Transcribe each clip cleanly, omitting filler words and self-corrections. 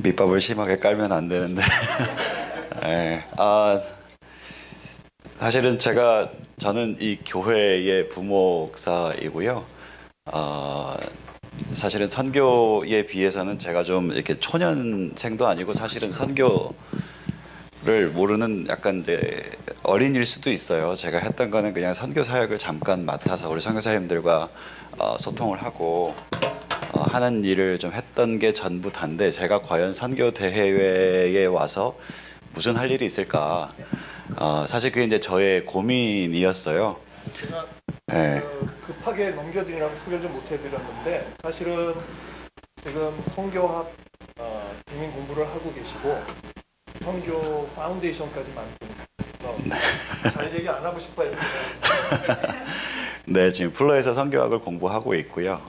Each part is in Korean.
밑밥을 심하게 깔면 안 되는데. 예. 사실은 저는 이 교회의 부목사이고요. 어, 사실은 선교에 비해서는 제가 좀 이렇게 초년생도 아니고 사실은 선교를 모르는 약간 이제 어린일 수도 있어요. 제가 했던 거는 그냥 선교 사역을 잠깐 맡아서 우리 선교사님들과 소통을 하고 하는 일을 좀 했던 게 전부 다인데, 제가 과연 선교 대회에 와서 무슨 할 일이 있을까? 사실 그게 이제 저의 고민이었어요. 제가 네. 급하게 넘겨드리라고 소개를 좀 못 해드렸는데, 사실은 지금 선교학 증인 공부를 하고 계시고 선교 파운데이션까지 만드는, 그래서 잘 얘기 안 하고 싶어요. 네, 지금 플러에서 선교학을 공부하고 있고요.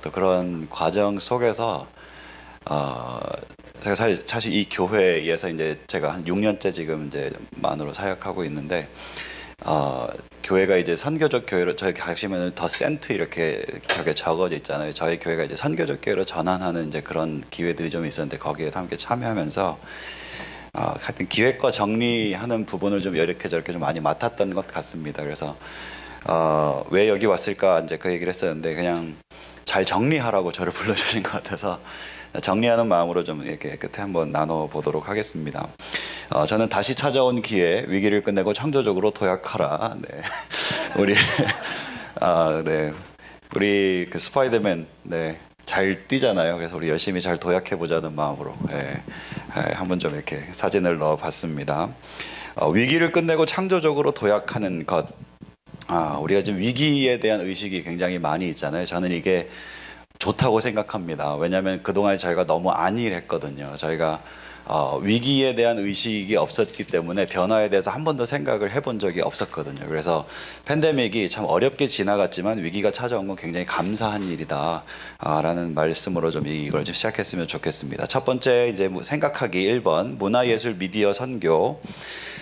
또 그런 과정 속에서 제가 사실 이 교회에서 이제 제가 한 6년째 지금 이제 만으로 사역하고 있는데, 교회가 이제 선교적 교회로, 저희 가시면은 더 센트 이렇게 벽에 적어져 있잖아요. 저희 교회가 이제 선교적 교회로 전환하는 이제 그런 기회들이 좀 있었는데, 거기에 함께 참여하면서 하여튼 기획과 정리하는 부분을 좀 이렇게 저렇게 좀 많이 맡았던 것 같습니다. 그래서 왜 여기 왔을까 이제 그 얘기를 했었는데, 그냥 잘 정리하라고 저를 불러주신 것 같아서 정리하는 마음으로 좀 이렇게 끝에 한번 나눠보도록 하겠습니다. 저는 다시 찾아온 기회, 위기를 끝내고 창조적으로 도약하라. 네. 네. 우리 그 스파이더맨, 네. 잘 뛰잖아요. 그래서 우리 열심히 잘 도약해 보자는 마음으로 한번 좀 이렇게 사진을 넣어봤습니다. 위기를 끝내고 창조적으로 도약하는 것. 우리가 지금 위기에 대한 의식이 굉장히 많이 있잖아요. 저는 이게 좋다고 생각합니다. 왜냐하면 그동안 저희가 너무 안일했거든요. 저희가 위기에 대한 의식이 없었기 때문에 변화에 대해서 한 번도 생각을 해본 적이 없었거든요. 그래서 팬데믹이 참 어렵게 지나갔지만 위기가 찾아온 건 굉장히 감사한 일이다 라는 말씀으로 좀 이걸 좀 시작했으면 좋겠습니다. 첫 번째, 이제 생각하기 1번, 문화예술 미디어 선교.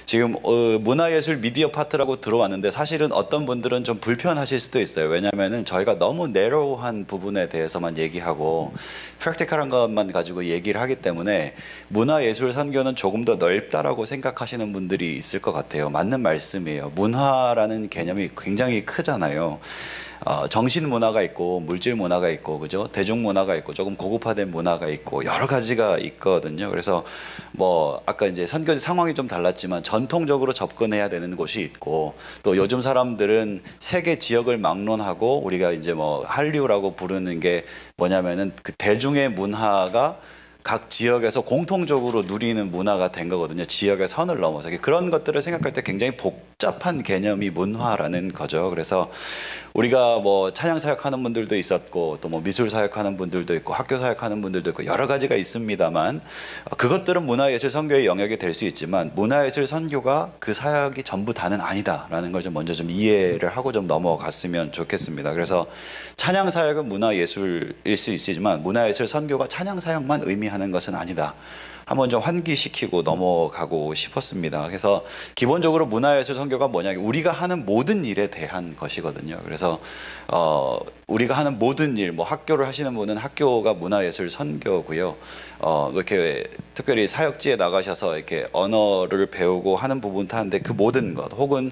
지금 문화예술 미디어 파트라고 들어왔는데, 사실은 어떤 분들은 좀 불편하실 수도 있어요. 왜냐하면은 저희가 너무 내로우한 부분에 대해서만 얘기하고 프랙티컬한 것만 가지고 얘기를 하기 때문에 문화예술 선교는 조금 더 넓다라고 생각하시는 분들이 있을 것 같아요. 맞는 말씀이에요. 문화라는 개념이 굉장히 크잖아요. 정신 문화가 있고 물질 문화가 있고, 그죠? 대중 문화가 있고 조금 고급화된 문화가 있고 여러 가지가 있거든요. 그래서 뭐 아까 이제 선교지 상황이 좀 달랐지만 전통적으로 접근해야 되는 곳이 있고, 또 요즘 사람들은 세계 지역을 막론하고 우리가 이제 뭐 한류라고 부르는 게 뭐냐면은 그 대중의 문화가 각 지역에서 공통적으로 누리는 문화가 된 거거든요. 지역의 선을 넘어서. 그런 것들을 생각할 때 굉장히 복잡한 개념이 문화라는 거죠. 그래서 우리가 뭐 찬양 사역하는 분들도 있었고, 또 뭐 미술 사역하는 분들도 있고, 학교 사역하는 분들도 있고, 여러 가지가 있습니다만, 그것들은 문화예술 선교의 영역이 될 수 있지만 문화예술 선교가 그 사역이 전부 다는 아니다라는 걸 좀 먼저 좀 이해를 하고 좀 넘어갔으면 좋겠습니다. 그래서 찬양 사역은 문화예술일 수 있지만 문화예술 선교가 찬양 사역만 의미하는 것은 아니다. 한번 좀 환기시키고 넘어가고 싶었습니다. 그래서 기본적으로 문화예술 선교가 뭐냐, 우리가 하는 모든 일에 대한 것이거든요. 그래서 우리가 하는 모든 일, 뭐 학교를 하시는 분은 학교가 문화예술 선교고요. 이렇게 특별히 사역지에 나가셔서 이렇게 언어를 배우고 하는 부분도 하는데, 그 모든 것, 혹은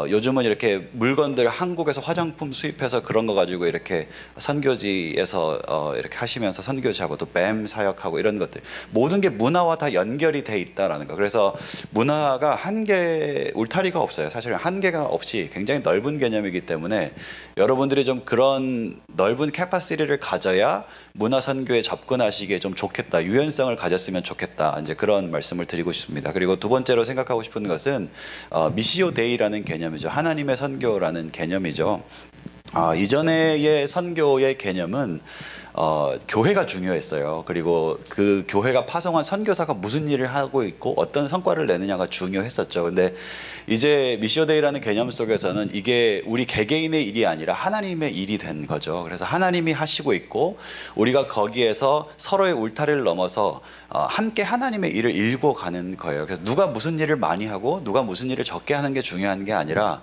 요즘은 이렇게 물건들 한국에서 화장품 수입해서 그런 거 가지고 이렇게 선교지에서 이렇게 하시면서 선교지하고 또 뱀 사역하고 이런 것들, 모든 게 문화와 다 연결이 돼 있다라는 거. 그래서 문화가 한계, 울타리가 없어요. 사실은 한계가 없이 굉장히 넓은 개념이기 때문에 여러분들이 좀 그런 넓은 캐파시티를 가져야 문화 선교에 접근하시기에 좀 좋겠다, 유연성을 가졌으면 좋겠다, 이제 그런 말씀을 드리고 싶습니다. 그리고 두 번째로 생각하고 싶은 것은 미시오 데이라는 개념이죠. 하나님의 선교라는 개념이죠. 이전의 선교의 개념은 교회가 중요했어요. 그리고 그 교회가 파송한 선교사가 무슨 일을 하고 있고 어떤 성과를 내느냐가 중요했었죠. 근데 이제 미시오데이라는 개념 속에서는 이게 우리 개개인의 일이 아니라 하나님의 일이 된 거죠. 그래서 하나님이 하시고 있고 우리가 거기에서 서로의 울타리를 넘어서 함께 하나님의 일을 일궈 가는 거예요. 그래서 누가 무슨 일을 많이 하고 누가 무슨 일을 적게 하는 게 중요한 게 아니라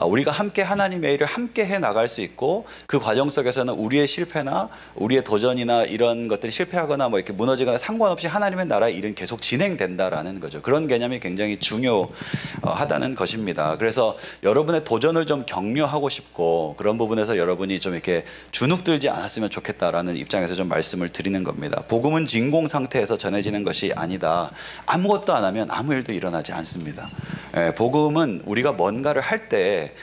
우리가 함께 하나님의 일을 함께 해 나갈 수 있고, 그 과정 속에서는 우리의 실패나 우리의 도전이나 이런 것들이 실패하거나 뭐 이렇게 무너지거나 상관없이 하나님의 나라의 일은 계속 진행된다라는 거죠. 그런 개념이 굉장히 중요하다는 것입니다. 그래서 여러분의 도전을 좀 격려하고 싶고 그런 부분에서 여러분이 좀 이렇게 주눅들지 않았으면 좋겠다라는 입장에서 좀 말씀을 드리는 겁니다. 복음은 진공 상태에서 전해지는 것이 아니다. 아무것도 안 하면 아무 일도 일어나지 않습니다. 복음은 우리가 뭔가를 할 때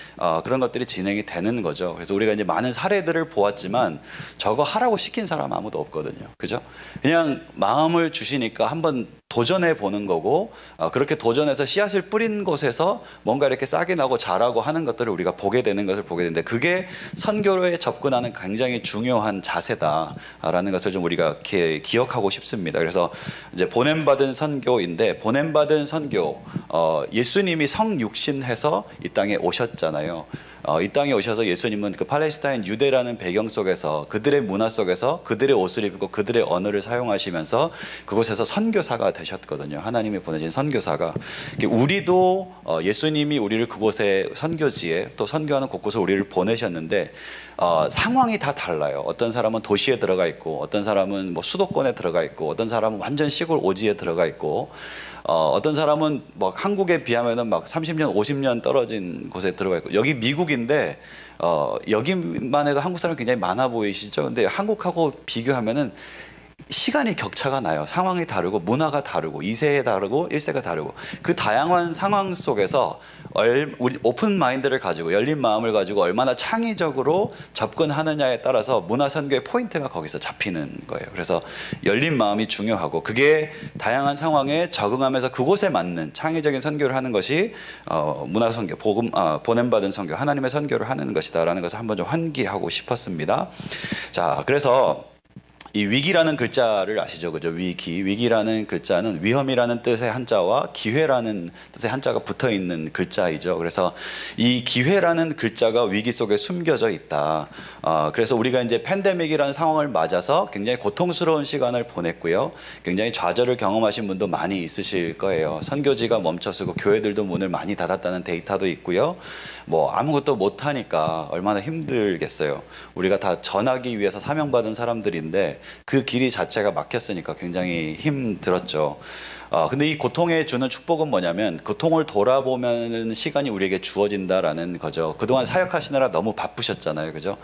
그런 것들이 진행이 되는 거죠. 그래서 우리가 이제 많은 사례들을 보았지만 저거 하라고 시킨 사람 아무도 없거든요. 그죠? 그냥 마음을 주시니까 한번 도전해 보는 거고 그렇게 도전해서 씨앗을 뿌린 곳에서 뭔가 이렇게 싹이 나고 자라고 하는 것들을 우리가 보게 되는 것을 보게 되는데 그게 선교에 접근하는 굉장히 중요한 자세다라는 것을 좀 우리가 기억하고 싶습니다. 그래서 이제 보냄받은 선교인데 보냄받은 선교 예수님이 성육신해서 이 땅에 오셨잖아요. 이 땅에 오셔서 예수님은 그 팔레스타인 유대라는 배경 속에서 그들의 문화 속에서 그들의 옷을 입고 그들의 언어를 사용하시면서 그곳에서 선교사가 되셨거든요. 하나님이 보내신 선교사가. 우리도 예수님이 우리를 그곳에 선교지에 또 선교하는 곳곳에 우리를 보내셨는데 상황이 다 달라요. 어떤 사람은 도시에 들어가 있고 어떤 사람은 뭐 수도권에 들어가 있고 어떤 사람은 완전 시골 오지에 들어가 있고 어떤 사람은 막 한국에 비하면은 막 30년, 50년 떨어진 곳에 들어가 있고 여기 미국인데 여기만 해도 한국 사람이 굉장히 많아 보이시죠? 근데 한국하고 비교하면은 시간이 격차가 나요. 상황이 다르고 문화가 다르고 2세가 다르고 1세가 다르고 그 다양한 상황 속에서 우리 오픈 마인드를 가지고 열린 마음을 가지고 얼마나 창의적으로 접근하느냐에 따라서 문화 선교의 포인트가 거기서 잡히는 거예요. 그래서 열린 마음이 중요하고 그게 다양한 상황에 적응하면서 그곳에 맞는 창의적인 선교를 하는 것이 문화 선교, 보냄받은 선교, 하나님의 선교를 하는 것이다라는 것을 한번 좀 환기하고 싶었습니다. 자, 그래서 이 위기라는 글자를 아시죠? 그죠? 위기라는 글자는 위험이라는 뜻의 한자와 기회라는 뜻의 한자가 붙어 있는 글자이죠. 그래서 이 기회라는 글자가 위기 속에 숨겨져 있다. 그래서 우리가 이제 팬데믹이라는 상황을 맞아서 굉장히 고통스러운 시간을 보냈고요. 굉장히 좌절을 경험하신 분도 많이 있으실 거예요. 선교지가 멈춰서고 교회들도 문을 많이 닫았다는 데이터도 있고요. 뭐 아무것도 못하니까 얼마나 힘들겠어요. 우리가 다 전하기 위해서 사명받은 사람들인데 그 길이 자체가 막혔으니까 굉장히 힘들었죠. 근데 이 고통에 주는 축복은 뭐냐면 고통을 돌아보면 시간이 우리에게 주어진다라는 거죠. 그동안 사역하시느라 너무 바쁘셨잖아요. 그죠?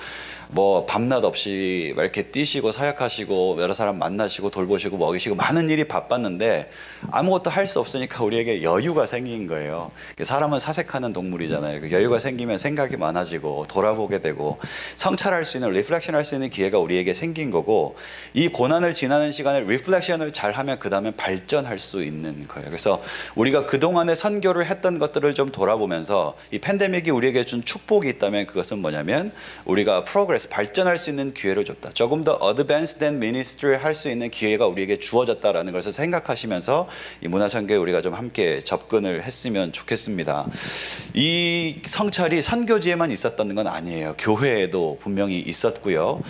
뭐 밤낮 없이 이렇게 뛰시고 사역하시고 여러 사람 만나시고 돌보시고 먹이시고 많은 일이 바빴는데 아무것도 할 수 없으니까 우리에게 여유가 생긴 거예요. 사람은 사색하는 동물이잖아요. 여유가 생기면 생각이 많아지고 돌아보게 되고 성찰할 수 있는 리플렉션 할 수 있는 기회가 우리에게 생긴 거고 이 고난을 지나는 시간에 리플렉션을 잘하면 그 다음에 발전할 수 있는 거예요. 그래서 우리가 그동안에 선교를 했던 것들을 좀 돌아보면서 이 팬데믹이 우리에게 준 축복이 있다면 그것은 뭐냐면 우리가 프로그레스, 발전할 수 있는 기회를 줬다. 조금 더 어드밴스드 미니스트리를 할 수 있는 기회가 우리에게 주어졌다라는 것을 생각하시면서 이 문화선교에 우리가 좀 함께 접근을 했으면 좋겠습니다. 이 성찰이 선교지에만 있었던 건 아니에요. 교회에도 분명히 있었고요.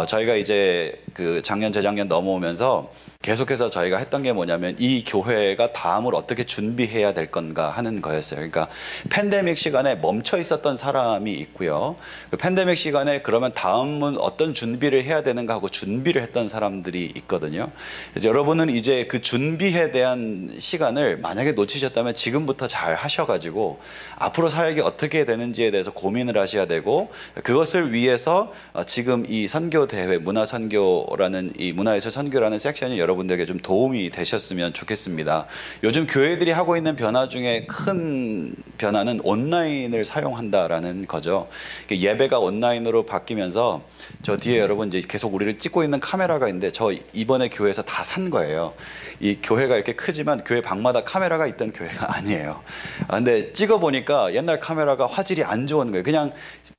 저희가 이제 그 작년, 재작년 넘어오면서 계속해서 저희가 했던 게 뭐냐면 이 교회가 다음을 어떻게 준비해야 될 건가 하는 거였어요. 그러니까 팬데믹 시간에 멈춰 있었던 사람이 있고요. 그 팬데믹 시간에 그러면 다음은 어떤 준비를 해야 되는가 하고 준비를 했던 사람들이 있거든요. 그래서 여러분은 이제 그 준비에 대한 시간을 만약에 놓치셨다면 지금부터 잘 하셔가지고 앞으로 사역이 어떻게 되는지에 대해서 고민을 하셔야 되고 그것을 위해서 지금 이 선교 대회, 문화선교라는 이 문화예술 선교라는 섹션이 여러분들에게 좀 도움이 되셨으면 좋겠습니다. 요즘 교회들이 하고 있는 변화 중에 큰 변화는 온라인을 사용한다라는 거죠. 예배가 온라인으로 바뀌면서 저 뒤에 여러분 이제 계속 우리를 찍고 있는 카메라가 있는데 저 이번에 교회에서 다 산 거예요. 이 교회가 이렇게 크지만 교회 방마다 카메라가 있던 교회가 아니에요. 근데 찍어보니까 옛날 카메라가 화질이 안 좋은 거예요. 그냥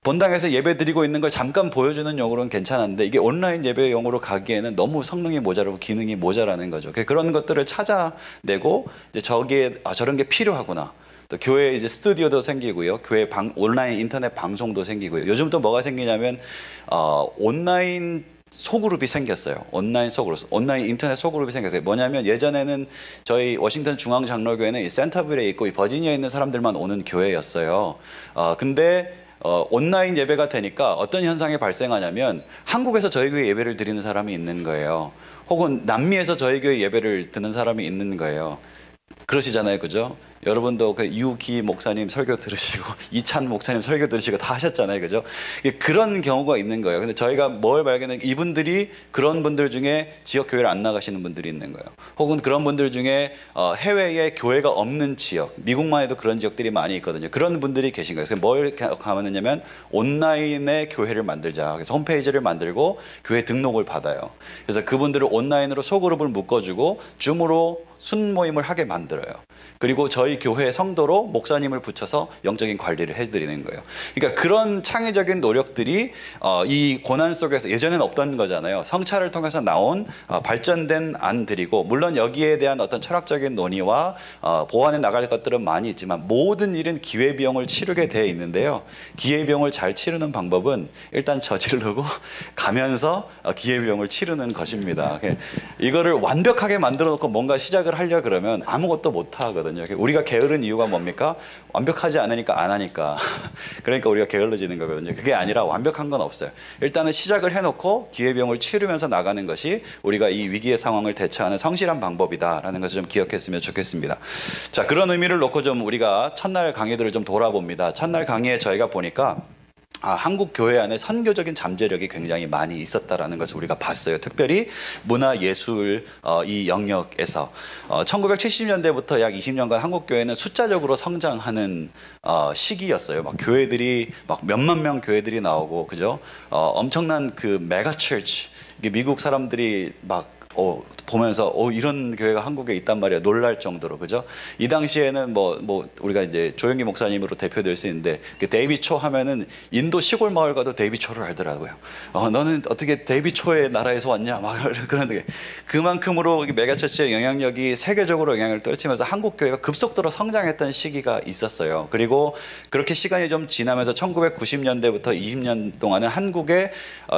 본당에서 예배 드리고 있는 걸 잠깐 보여주는 용으로는 괜찮았는데 이게 온라인 예배용으로 가기에는 너무 성능이 모자라고 기능이 모자라는 거죠. 그런 것들을 찾아내고 이제 저기에 저런 게 필요하구나. 또 교회 이제 스튜디오도 생기고요. 교회 온라인 인터넷 방송도 생기고요. 요즘 또 뭐가 생기냐면 온라인 소그룹이 생겼어요. 온라인 인터넷 소그룹이 생겼어요. 뭐냐면 예전에는 저희 워싱턴 중앙장로교회는 이 센터빌에 있고 이 버지니아에 있는 사람들만 오는 교회였어요. 근데 온라인 예배가 되니까 어떤 현상이 발생하냐면 한국에서 저희 교회 예배를 드리는 사람이 있는 거예요. 혹은 남미에서 저희 교회 예배를 듣는 사람이 있는 거예요. 그러시잖아요, 그죠? 여러분도 그 유기 목사님 설교 들으시고 이찬 목사님 설교 들으시고 다 하셨잖아요, 그죠? 그런 경우가 있는 거예요. 근데 저희가 뭘 발견해? 이분들이 그런 분들 중에 지역 교회를 안 나가시는 분들이 있는 거예요. 혹은 그런 분들 중에 해외에 교회가 없는 지역, 미국만 해도 그런 지역들이 많이 있거든요. 그런 분들이 계신 거예요. 그래서 뭘 하느냐면 온라인에 교회를 만들자. 그래서 홈페이지를 만들고 교회 등록을 받아요. 그래서 그분들을 온라인으로 소그룹을 묶어주고 줌으로 순모임을 하게 만들어요. 그리고 저희 교회 성도로 목사님을 붙여서 영적인 관리를 해드리는 거예요. 그러니까 그런 창의적인 노력들이 이 고난 속에서 예전에는 없던 거잖아요. 성찰을 통해서 나온 발전된 안들이고, 물론 여기에 대한 어떤 철학적인 논의와 보완해 나갈 것들은 많이 있지만 모든 일은 기회비용을 치르게 되어 있는데요. 기회비용을 잘 치르는 방법은 일단 저지르고 가면서 기회비용을 치르는 것입니다. 이거를 완벽하게 만들어 놓고 뭔가 시작을 하려 그러면 아무것도 못 하거든요. 우리가 게으른 이유가 뭡니까? 완벽하지 않으니까 안 하니까. 그러니까 우리가 게을러지는 거거든요. 그게 아니라 완벽한 건 없어요. 일단은 시작을 해놓고 기회비용을 치르면서 나가는 것이 우리가 이 위기의 상황을 대처하는 성실한 방법이다라는 것을 좀 기억했으면 좋겠습니다. 자, 그런 의미를 놓고 좀 우리가 첫날 강의들을 좀 돌아봅니다. 첫날 강의에 저희가 보니까 한국 교회 안에 선교적인 잠재력이 굉장히 많이 있었다라는 것을 우리가 봤어요. 특별히 문화예술 이 영역에서 1970년대부터 약 20년간 한국 교회는 숫자적으로 성장하는 시기였어요. 막 교회들이 막 몇만 명 교회들이 나오고, 그죠? 엄청난 그 메가 처치, 미국 사람들이 막 보면서 이런 교회가 한국에 있단 말이야, 놀랄 정도로, 그죠? 이 당시에는 뭐 우리가 이제 조영기 목사님으로 대표될 수 있는데, 그 데이비 초 하면은 인도 시골 마을 가도 데이비 초를 알더라고요. 너는 어떻게 데이비 초의 나라에서 왔냐? 막 그런데 그만큼으로 메가처치의 영향력이 세계적으로 영향을 떨치면서 한국 교회가 급속도로 성장했던 시기가 있었어요. 그리고 그렇게 시간이 좀 지나면서 1990년대부터 20년 동안은 한국의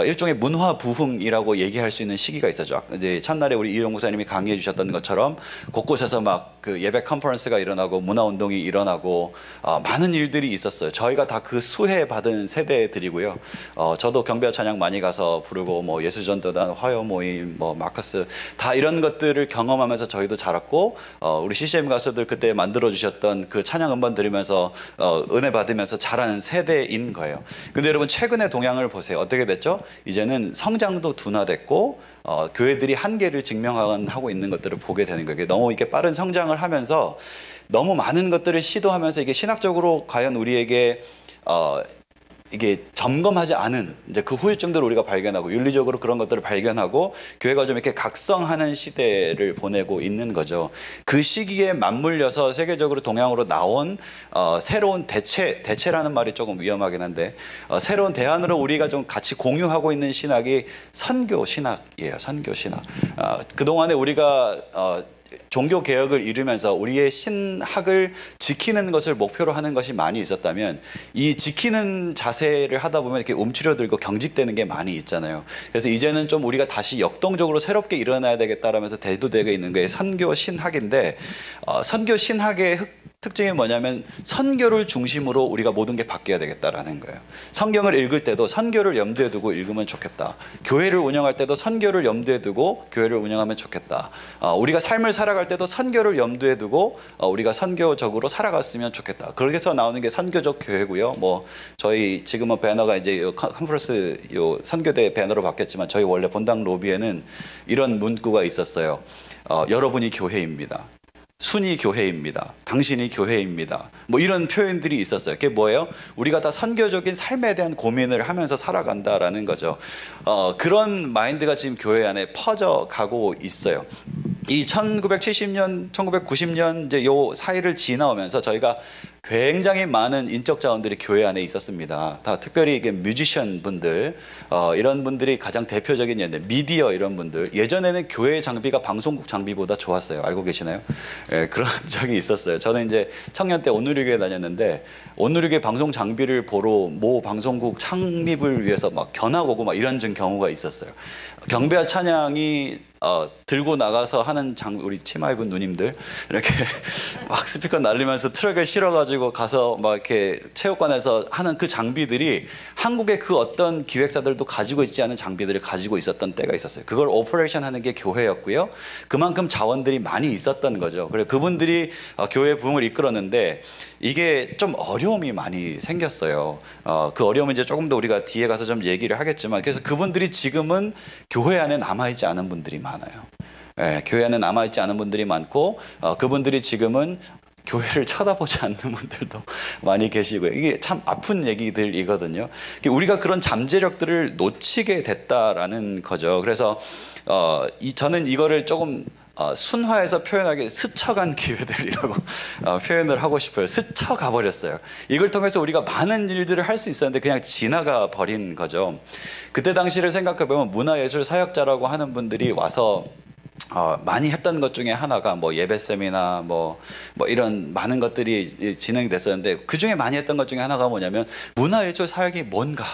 일종의 문화 부흥이라고 얘기할 수 있는 시기가 있었죠. 이제 첫날에 우리 이용 목사님이 강의해 주셨던 것처럼 곳곳에서 막 그 예배 컨퍼런스가 일어나고 문화운동이 일어나고 많은 일들이 있었어요. 저희가 다 그 수혜 받은 세대들이고요. 저도 경배와 찬양 많이 가서 부르고, 뭐 예수전도단, 화요 모임, 뭐 마커스, 다 이런 것들을 경험하면서 저희도 자랐고, 우리 CCM 가수들 그때 만들어 주셨던 그 찬양 음반 들으면서 은혜 받으면서 자라는 세대인 거예요. 근데 여러분, 최근의 동향을 보세요. 어떻게 됐죠? 이제는 성장도 둔화됐고, 교회들이 한계를 증명하고 있는 것들을 보게 되는 거예요. 너무 이렇게 빠른 성장을 하면서 너무 많은 것들을 시도하면서 이게 신학적으로 과연 우리에게 이게 점검하지 않은 이제 그 후유증들을 우리가 발견하고, 윤리적으로 그런 것들을 발견하고, 교회가 좀 이렇게 각성하는 시대를 보내고 있는 거죠. 그 시기에 맞물려서 세계적으로 동양으로 나온 새로운 대체라는 말이 조금 위험하긴 한데, 새로운 대안으로 우리가 좀 같이 공유하고 있는 신학이 선교 신학이에요. 선교 신학. 그동안에 우리가 종교 개혁을 이루면서 우리의 신학을 지키는 것을 목표로 하는 것이 많이 있었다면, 이 지키는 자세를 하다 보면 이렇게 움츠려들고 경직되는 게 많이 있잖아요. 그래서 이제는 좀 우리가 다시 역동적으로 새롭게 일어나야 되겠다라면서 대두되고 있는 게 선교 신학인데, 선교 신학의 특징이 뭐냐면 선교를 중심으로 우리가 모든 게 바뀌어야 되겠다라는 거예요. 성경을 읽을 때도 선교를 염두에 두고 읽으면 좋겠다. 교회를 운영할 때도 선교를 염두에 두고 교회를 운영하면 좋겠다. 우리가 삶을 살아갈 때도 선교를 염두에 두고 우리가 선교적으로 살아갔으면 좋겠다. 그렇게 해서 나오는 게 선교적 교회고요. 뭐 저희 지금은 배너가 이제 컨퍼런스 선교대 배너로 바뀌었지만, 저희 원래 본당 로비에는 이런 문구가 있었어요. 여러분이 교회입니다. 순이 교회입니다. 당신이 교회입니다. 뭐 이런 표현들이 있었어요. 그게 뭐예요? 우리가 다 선교적인 삶에 대한 고민을 하면서 살아간다라는 거죠. 그런 마인드가 지금 교회 안에 퍼져가고 있어요. 이 1970년, 1990년 이제 요 사이를 지나오면서 저희가 굉장히 많은 인적 자원들이 교회 안에 있었습니다. 다 특별히 이게 뮤지션 분들, 이런 분들이 가장 대표적인 예인데, 미디어 이런 분들. 예전에는 교회 장비가 방송국 장비보다 좋았어요. 알고 계시나요? 예, 그런 적이 있었어요. 저는 이제 청년 때 온누리교회 다녔는데, 온누리교회 방송 장비를 보러 모 방송국 창립을 위해서 막 견학 오고 막 이런 경우가 있었어요. 경배와 찬양이 들고 나가서 하는 우리 치마 입은 누님들 이렇게 막 스피커 날리면서 트럭에 실어가지고 가서 막 이렇게 체육관에서 하는 그 장비들이 한국의 그 어떤 기획사들도 가지고 있지 않은 장비들을 가지고 있었던 때가 있었어요. 그걸 오퍼레이션 하는 게 교회였고요. 그만큼 자원들이 많이 있었던 거죠. 그래서 그분들이 교회 부흥을 이끌었는데 이게 좀 어려움이 많이 생겼어요. 그 어려움은 이제 조금 더 우리가 뒤에 가서 좀 얘기를 하겠지만, 그래서 그분들이 지금은 교회 안에 남아있지 않은 분들이 많아요. 예, 교회 안에 남아있지 않은 분들이 많고, 그분들이 지금은 교회를 쳐다보지 않는 분들도 많이 계시고요. 이게 참 아픈 얘기들이거든요. 우리가 그런 잠재력들을 놓치게 됐다라는 거죠. 그래서 저는 이거를 조금 순화해서 표현하기 스쳐간 기회들이라고 표현을 하고 싶어요. 스쳐가 버렸어요. 이걸 통해서 우리가 많은 일들을 할 수 있었는데 그냥 지나가 버린 거죠. 그때 당시를 생각해 보면 문화예술 사역자라고 하는 분들이 와서 많이 했던 것 중에 하나가 뭐 예배 세미나 뭐 이런 많은 것들이 진행이 됐었는데, 그 중에 많이 했던 것 중에 하나가 뭐냐면 문화예술 사역이 뭔가,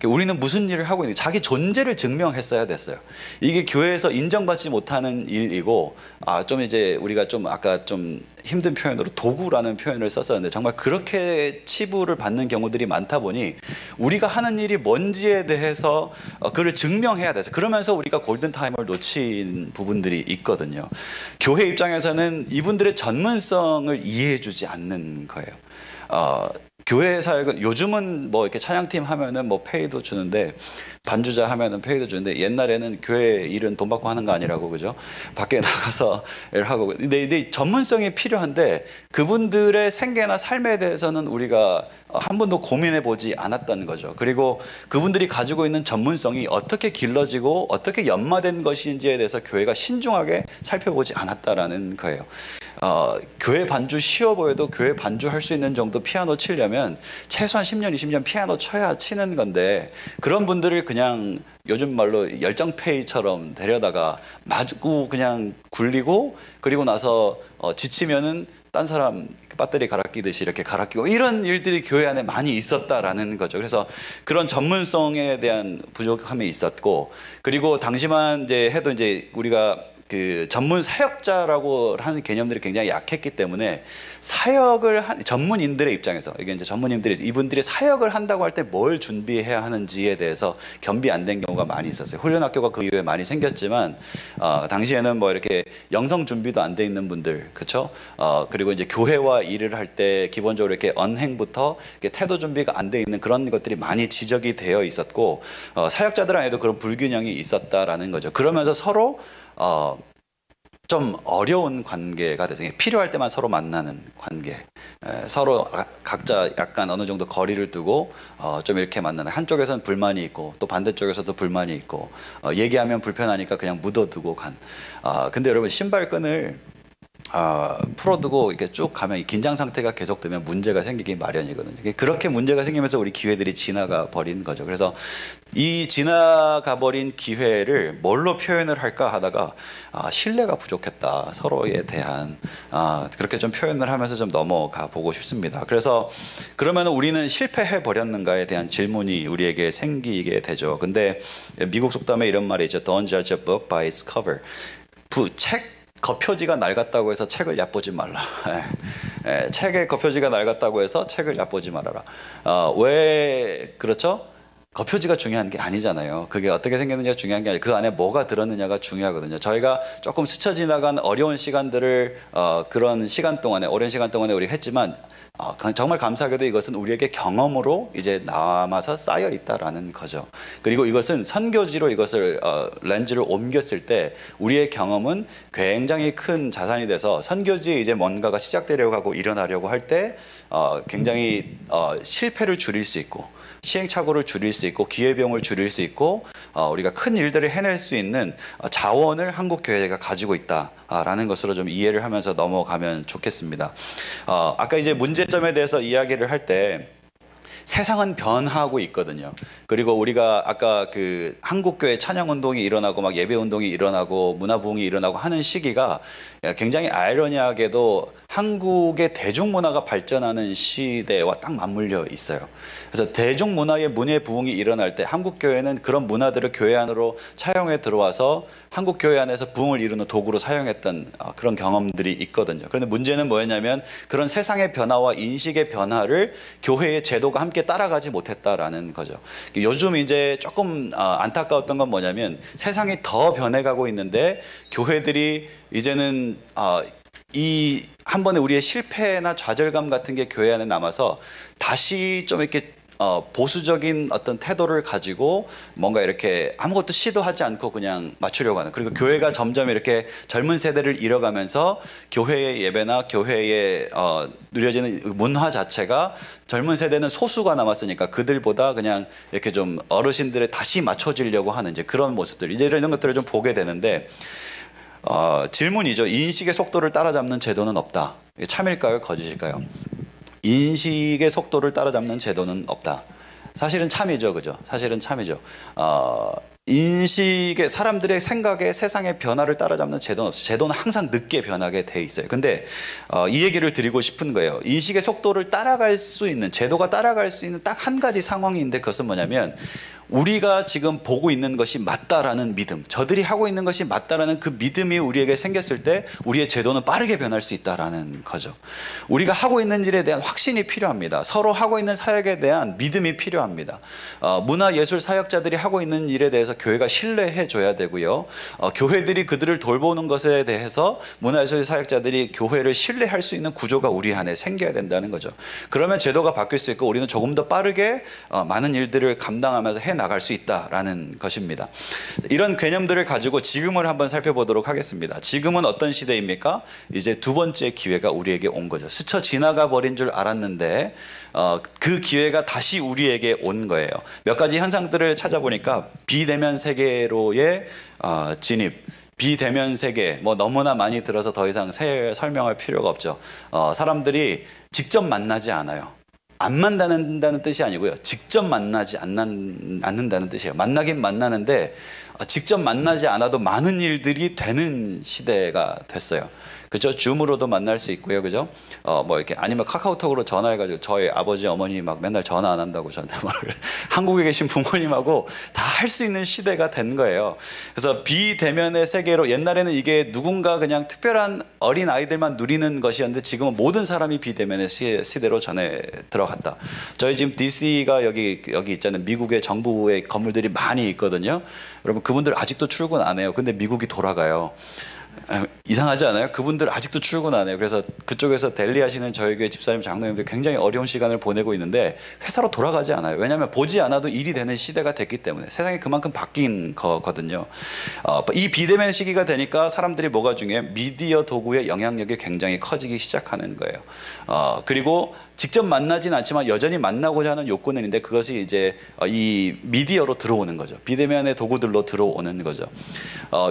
우리는 무슨 일을 하고 있는지 자기 존재를 증명했어야 됐어요. 이게 교회에서 인정받지 못하는 일이고, 좀 이제 우리가 좀 아까 좀 힘든 표현으로 도구라는 표현을 썼었는데, 정말 그렇게 치부를 받는 경우들이 많다 보니 우리가 하는 일이 뭔지에 대해서 그걸 증명해야 돼서, 그러면서 우리가 골든타임을 놓친 부분들이 있거든요. 교회 입장에서는 이분들의 전문성을 이해해주지 않는 거예요. 교회 사역은 요즘은 뭐 이렇게 찬양팀 하면은 뭐 페이도 주는데, 반주자 하면은 페이도 주는데, 옛날에는 교회 일은 돈 받고 하는 거 아니라고, 그죠? 밖에 나가서 일을 하고. 근데 전문성이 필요한데 그분들의 생계나 삶에 대해서는 우리가 한 번도 고민해 보지 않았던 거죠. 그리고 그분들이 가지고 있는 전문성이 어떻게 길러지고 어떻게 연마된 것인지에 대해서 교회가 신중하게 살펴보지 않았다라는 거예요. 교회 반주 쉬워 보여도 교회 반주할 수 있는 정도 피아노 치려면 최소한 10년, 20년 피아노 쳐야 치는 건데, 그런 분들을 그냥 요즘 말로 열정페이처럼 데려다가 마구 그냥 굴리고, 그리고 나서 지치면은 딴 사람 배터리 갈아 끼듯이 이렇게 갈아 끼고, 이런 일들이 교회 안에 많이 있었다라는 거죠. 그래서 그런 전문성에 대한 부족함이 있었고, 그리고 당시만 이제 해도 이제 우리가 그 전문 사역자라고 하는 개념들이 굉장히 약했기 때문에, 사역을 한 전문인들의 입장에서, 이게 이제 이분들이 사역을 한다고 할 때 뭘 준비해야 하는지에 대해서 겸비 안 된 경우가 많이 있었어요. 훈련학교가 그 이후에 많이 생겼지만, 당시에는 뭐 이렇게 영성 준비도 안 돼 있는 분들, 그렇죠? 그리고 이제 교회와 일을 할 때 기본적으로 이렇게 언행부터 이렇게 태도 준비가 안 돼 있는 그런 것들이 많이 지적이 되어 있었고, 사역자들 안에도 그런 불균형이 있었다라는 거죠. 그러면서 서로 좀 어려운 관계가 돼서, 필요할 때만 서로 만나는 관계, 서로 각자 약간 어느 정도 거리를 두고 좀 이렇게 만나는, 한쪽에서는 불만이 있고 또 반대쪽에서도 불만이 있고, 얘기하면 불편하니까 그냥 묻어두고 간. 근데 여러분, 신발끈을 풀어두고 이렇게 쭉 가면 이 긴장 상태가 계속되면 문제가 생기기 마련이거든요. 그렇게 문제가 생기면서 우리 기회들이 지나가 버린 거죠. 그래서 이 지나가 버린 기회를 뭘로 표현을 할까 하다가 신뢰가 부족했다, 서로에 대한. 그렇게 좀 표현을 하면서 좀 넘어가 보고 싶습니다. 그래서 그러면 우리는 실패해 버렸는가에 대한 질문이 우리에게 생기게 되죠. 근데 미국 속담에 이런 말이 있죠. Don't judge a book by its cover. 책 겉표지가 낡았다고 해서 책을 얕보지 말라. 책의 겉표지가 낡았다고 해서 책을 얕보지 말아라. 왜 그렇죠? 겉표지가 중요한 게 아니잖아요. 그게 어떻게 생겼느냐가 중요한 게 아니라 그 안에 뭐가 들었느냐가 중요하거든요. 저희가 조금 스쳐 지나간 어려운 시간들을 그런 시간 동안에, 오랜 시간 동안에 우리가 했지만, 정말 감사하게도 이것은 우리에게 경험으로 이제 남아서 쌓여 있다라는 거죠. 그리고 이것은 선교지로 이것을 렌즈를 옮겼을 때 우리의 경험은 굉장히 큰 자산이 돼서, 선교지에 이제 뭔가가 시작되려고 하고 일어나려고 할 때 굉장히 실패를 줄일 수 있고, 시행착오를 줄일 수 있고, 기회비용을 줄일 수 있고, 우리가 큰 일들을 해낼 수 있는 자원을 한국 교회가 가지고 있다라는 것으로 좀 이해를 하면서 넘어가면 좋겠습니다. 아까 이제 문제점에 대해서 이야기를 할 때, 세상은 변하고 있거든요. 그리고 우리가 아까 그 한국교회 찬양운동이 일어나고 막 예배운동이 일어나고 문화부흥이 일어나고 하는 시기가 굉장히 아이러니하게도 한국의 대중문화가 발전하는 시대와 딱 맞물려 있어요. 그래서 대중문화의 문예부흥이 일어날 때 한국교회는 그런 문화들을 교회 안으로 차용해 들어와서 한국 교회 안에서 부흥을 이루는 도구로 사용했던 그런 경험들이 있거든요. 그런데 문제는 뭐였냐면 그런 세상의 변화와 인식의 변화를 교회의 제도가 함께 따라가지 못했다라는 거죠. 요즘 이제 조금 안타까웠던 건 뭐냐면 세상이 더 변해가고 있는데 교회들이 이제는 이 한 번에 우리의 실패나 좌절감 같은 게 교회 안에 남아서 다시 좀 이렇게 보수적인 어떤 태도를 가지고 뭔가 이렇게 아무것도 시도하지 않고 그냥 맞추려고 하는, 그리고 교회가 점점 이렇게 젊은 세대를 잃어가면서 교회의 예배나 교회의 누려지는 문화 자체가 젊은 세대는 소수가 남았으니까 그들보다 그냥 이렇게 좀 어르신들에 다시 맞춰지려고 하는 이제 그런 모습들, 이제 이런 것들을 좀 보게 되는데 질문이죠. 인식의 속도를 따라잡는 제도는 없다. 이게 참일까요? 거짓일까요? 인식의 속도를 따라잡는 제도는 없다. 사실은 참이죠, 그죠? 사실은 참이죠. 인식의 사람들의 생각에 세상의 변화를 따라잡는 제도는 없어요. 제도는 항상 늦게 변하게 돼 있어요. 근데 이 얘기를 드리고 싶은 거예요. 인식의 속도를 따라갈 수 있는, 제도가 따라갈 수 있는 딱 한 가지 상황이 있는데 그것은 뭐냐면 우리가 지금 보고 있는 것이 맞다라는 믿음, 저들이 하고 있는 것이 맞다라는 그 믿음이 우리에게 생겼을 때 우리의 제도는 빠르게 변할 수 있다라는 거죠. 우리가 하고 있는 일에 대한 확신이 필요합니다. 서로 하고 있는 사역에 대한 믿음이 필요합니다. 문화예술 사역자들이 하고 있는 일에 대해서 교회가 신뢰해 줘야 되고요. 교회들이 그들을 돌보는 것에 대해서 문화예술 사역자들이 교회를 신뢰할 수 있는 구조가 우리 안에 생겨야 된다는 거죠. 그러면 제도가 바뀔 수 있고 우리는 조금 더 빠르게 많은 일들을 감당하면서 해 나갈 수 있다라는 것입니다. 이런 개념들을 가지고 지금을 한번 살펴보도록 하겠습니다. 지금은 어떤 시대입니까? 이제 두 번째 기회가 우리에게 온 거죠. 스쳐 지나가 버린 줄 알았는데 그 기회가 다시 우리에게 온 거예요. 몇 가지 현상들을 찾아보니까 비대면 세계로의 진입, 비대면 세계, 뭐 너무나 많이 들어서 더 이상 설명할 필요가 없죠. 사람들이 직접 만나지 않아요. 안 만나는다는 뜻이 아니고요. 직접 만나지 않는다는 뜻이에요. 만나긴 만나는데 직접 만나지 않아도 많은 일들이 되는 시대가 됐어요. 그죠? 줌으로도 만날 수 있고요. 그죠? 뭐 이렇게 아니면 카카오톡으로 전화해가지고 저희 아버지 어머니 막 맨날 전화 안 한다고 저한테 말을 한국에 계신 부모님하고 다 할 수 있는 시대가 된 거예요. 그래서 비대면의 세계로, 옛날에는 이게 누군가 그냥 특별한 어린 아이들만 누리는 것이었는데 지금은 모든 사람이 비대면의 시대로 전에 들어갔다. 저희 지금 DC가 여기 있잖아요. 미국의 정부의 건물들이 많이 있거든요. 여러분 그분들 아직도 출근 안 해요. 근데 미국이 돌아가요. 이상하지 않아요? 그분들 아직도 출근 안 해요. 그래서 그쪽에서 델리하시는 저희 교회 집사님 장로님들 굉장히 어려운 시간을 보내고 있는데 회사로 돌아가지 않아요. 왜냐하면 보지 않아도 일이 되는 시대가 됐기 때문에 세상이 그만큼 바뀐 거거든요. 이 비대면 시기가 되니까 사람들이 뭐가 중요해요? 미디어 도구의 영향력이 굉장히 커지기 시작하는 거예요. 그리고 직접 만나진 않지만 여전히 만나고자 하는 욕구는 있는데 그것이 이제 이 미디어로 들어오는 거죠. 비대면의 도구들로 들어오는 거죠.